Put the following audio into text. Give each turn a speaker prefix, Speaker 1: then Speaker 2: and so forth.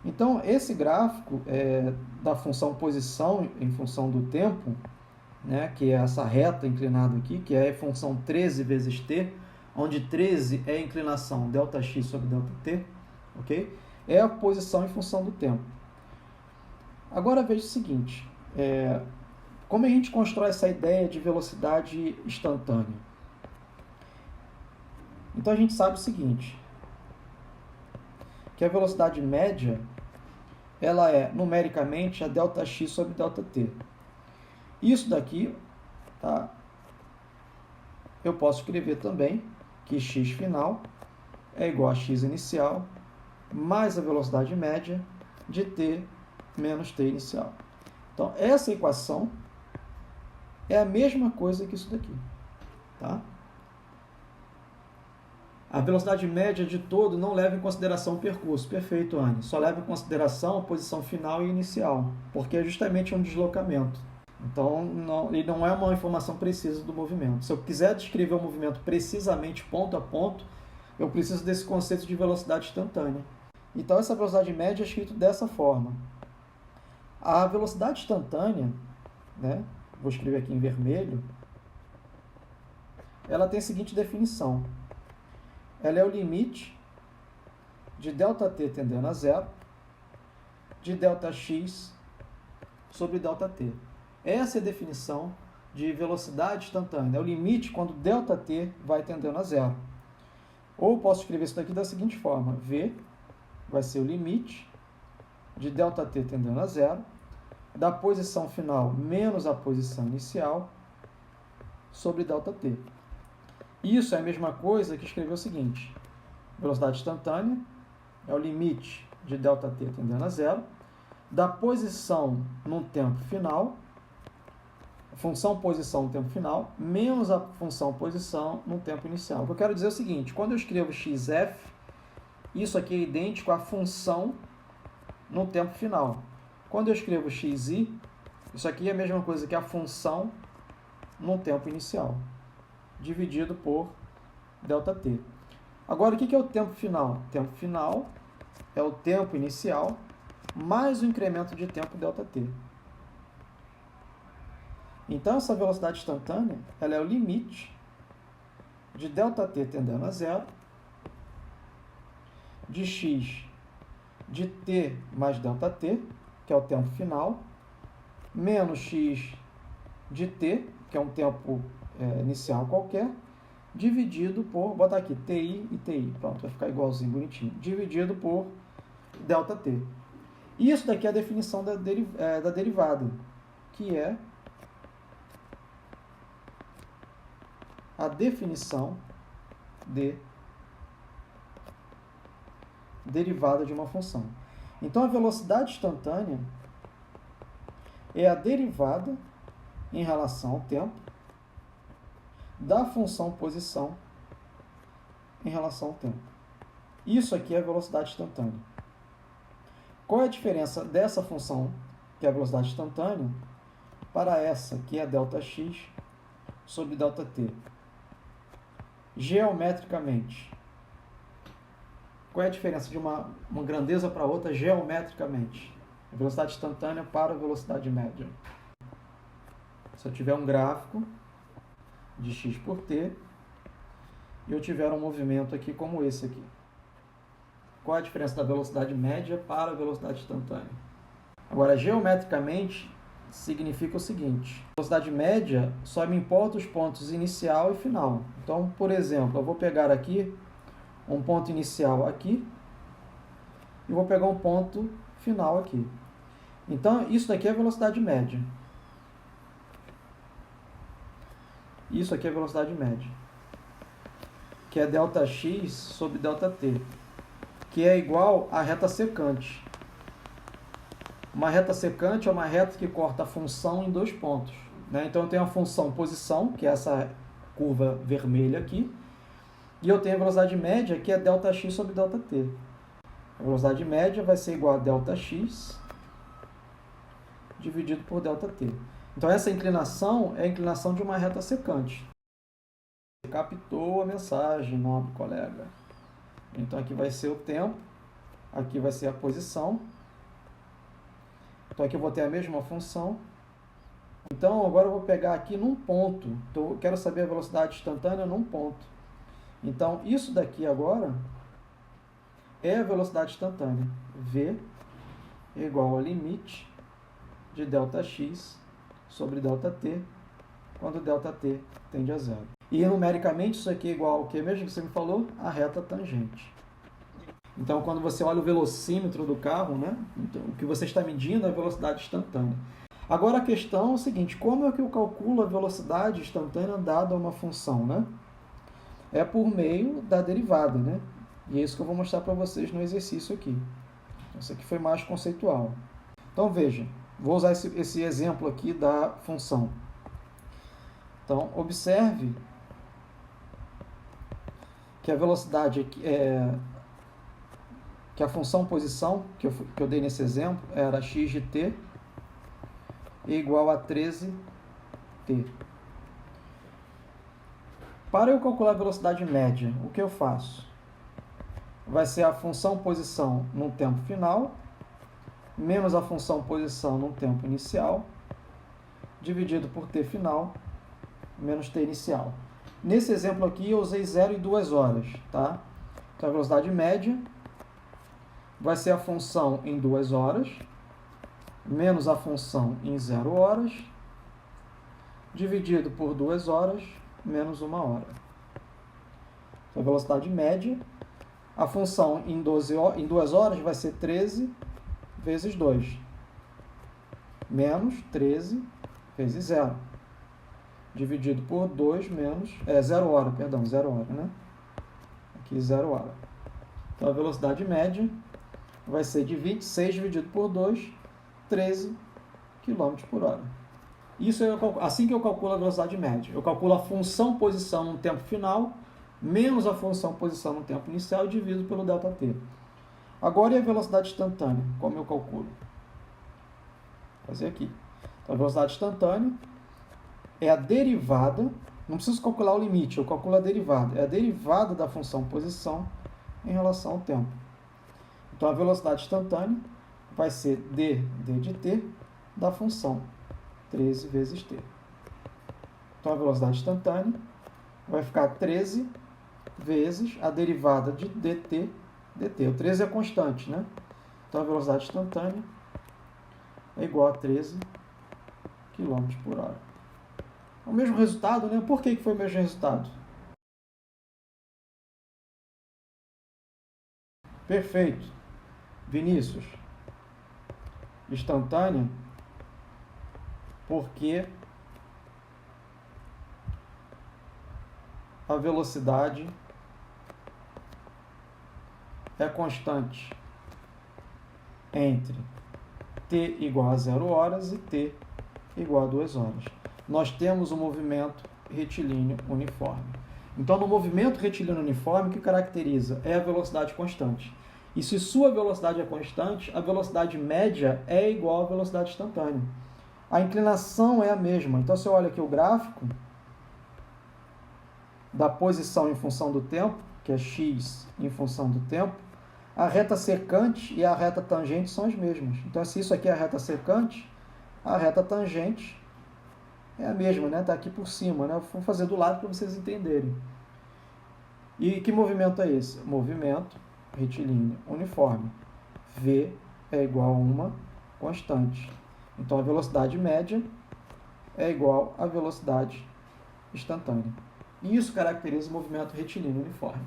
Speaker 1: Então, esse gráfico da função posição em função do tempo, né, que é essa reta inclinada aqui, que é a função 13 vezes t, onde 13 é a inclinação Δx sobre Δt, ok? É a posição em função do tempo. Agora veja o seguinte, como a gente constrói essa ideia de velocidade instantânea? Então a gente sabe o seguinte, que a velocidade média, ela é numericamente a ΔX sobre ΔT. Isso daqui, tá? Eu posso escrever também que x final é igual a x inicial mais a velocidade média de t menos t inicial. Então, essa equação é a mesma coisa que isso daqui, tá? A velocidade média de todo não leva em consideração o percurso. Perfeito, Anne. Só leva em consideração a posição final e inicial, porque é justamente um deslocamento. Então, ele não é uma informação precisa do movimento. Se eu quiser descrever o movimento precisamente ponto a ponto, eu preciso desse conceito de velocidade instantânea. Então, essa velocidade média é escrita dessa forma. A velocidade instantânea, né, vou escrever aqui em vermelho, ela tem a seguinte definição. Ela é o limite de ΔT tendendo a zero, de ΔX sobre ΔT. Essa é a definição de velocidade instantânea. É o limite quando ΔT vai tendendo a zero. Ou posso escrever isso daqui da seguinte forma. V vai ser o limite de ΔT tendendo a zero, da posição final menos a posição inicial sobre ΔT. Isso é a mesma coisa que escrever o seguinte. Velocidade instantânea é o limite de ΔT tendendo a zero, da posição no tempo final, função posição no tempo final, menos a função posição no tempo inicial. O que eu quero dizer é o seguinte, quando eu escrevo xf, isso aqui é idêntico à função no tempo final. Quando eu escrevo xi, isso aqui é a mesma coisa que a função no tempo inicial, dividido por ΔT. Agora, o que é o tempo final? O tempo final é o tempo inicial mais o incremento de tempo ΔT. Então, essa velocidade instantânea ela é o limite de ΔT tendendo a zero, de x de t mais ΔT, que é o tempo final, menos x de t, que é um tempo inicial qualquer, dividido por, vou botar aqui, TI e TI, pronto, vai ficar igualzinho, bonitinho, dividido por ΔT. Isso daqui é a definição da derivada, que é a definição de derivada de uma função. Então, a velocidade instantânea é a derivada em relação ao tempo da função posição em relação ao tempo. Isso aqui é a velocidade instantânea. Qual é a diferença dessa função, que é a velocidade instantânea, para essa, que é ΔX sobre ΔT? Geometricamente. Qual é a diferença de uma grandeza para outra geometricamente? A velocidade instantânea para a velocidade média. Se eu tiver um gráfico de x por t e eu tiver um movimento aqui como esse aqui. Qual é a diferença da velocidade média para a velocidade instantânea? Agora, geometricamente, significa o seguinte. A velocidade média só me importa os pontos inicial e final. Então, por exemplo, eu vou pegar aqui um ponto inicial aqui e vou pegar um ponto final aqui. Então, isso daqui é a velocidade média. Isso aqui é a velocidade média, que é ΔX sobre ΔT, que é igual à reta secante. Uma reta secante é uma reta que corta a função em dois pontos, né? Então, eu tenho a função posição, que é essa curva vermelha aqui, e eu tenho a velocidade média, que é ΔX sobre ΔT. A velocidade média vai ser igual a ΔX dividido por ΔT. Então, essa inclinação é a inclinação de uma reta secante. Captou a mensagem, nobre colega. Então, aqui vai ser o tempo aqui vai ser a posição. Então aqui eu vou ter a mesma função. Então agora eu vou pegar aqui num ponto. Então eu quero saber a velocidade instantânea num ponto. Então isso daqui agora é a velocidade instantânea. V é igual ao limite de ΔX sobre ΔT, quando ΔT tende a zero. E numericamente isso aqui é igual ao que mesmo que você me falou? A reta tangente. Então quando você olha o velocímetro do carro, né? Então, o que você está medindo é a velocidade instantânea. Agora a questão é o seguinte, como é que eu calculo a velocidade instantânea dada a uma função, né? É por meio da derivada, né? E é isso que eu vou mostrar para vocês no exercício aqui. Isso aqui foi mais conceitual. Então veja, vou usar esse exemplo aqui da função. Então observe que a velocidade que a função posição que eu dei nesse exemplo era x de t igual a 13t. Para eu calcular a velocidade média, o que eu faço? Vai ser a função posição no tempo final, menos a função posição no tempo inicial, dividido por t final, menos t inicial. Nesse exemplo aqui, eu usei 0 e 2 horas. Tá? Então, a velocidade média vai ser a função em 2 horas, menos a função em 0 horas, dividido por 2 horas, menos 1 hora. Então, a velocidade média, a função em 2 horas vai ser 13 vezes 2, menos 13 vezes 0, dividido por 2 menos... 0 hora, perdão, 0 hora, né? Aqui 0 hora. Então, a velocidade média vai ser de 26 dividido por 2, 13 km por hora. Isso assim que eu calculo a velocidade média. Eu calculo a função posição no tempo final, menos a função posição no tempo inicial, dividido pelo ΔT. Agora, e a velocidade instantânea? Como eu calculo? Vou fazer aqui. Então, a velocidade instantânea é a derivada, não preciso calcular o limite, eu calculo a derivada. É a derivada da função posição em relação ao tempo. Então, a velocidade instantânea vai ser d de t da função 13 vezes t. Então, a velocidade instantânea vai ficar 13 vezes a derivada de dt. O 13 é constante, né? Então, a velocidade instantânea é igual a 13 km por hora. É o mesmo resultado, né? Por que foi o mesmo resultado? Perfeito. Vinícius. Instantânea, porque a velocidade é constante entre t igual a 0 horas e t igual a 2 horas. Nós temos um movimento retilíneo uniforme. Então, no movimento retilíneo uniforme, o que caracteriza é a velocidade constante. E se sua velocidade é constante, a velocidade média é igual à velocidade instantânea. A inclinação é a mesma. Então, se eu olho aqui o gráfico da posição em função do tempo, que é x em função do tempo, a reta secante e a reta tangente são as mesmas. Então, se isso aqui é a reta secante, a reta tangente é a mesma, né? Está aqui por cima, né? Vou fazer do lado para vocês entenderem. E que movimento é esse? Movimento retilíneo uniforme. V é igual a uma constante. Então, a velocidade média é igual à velocidade instantânea. E isso caracteriza o movimento retilíneo uniforme.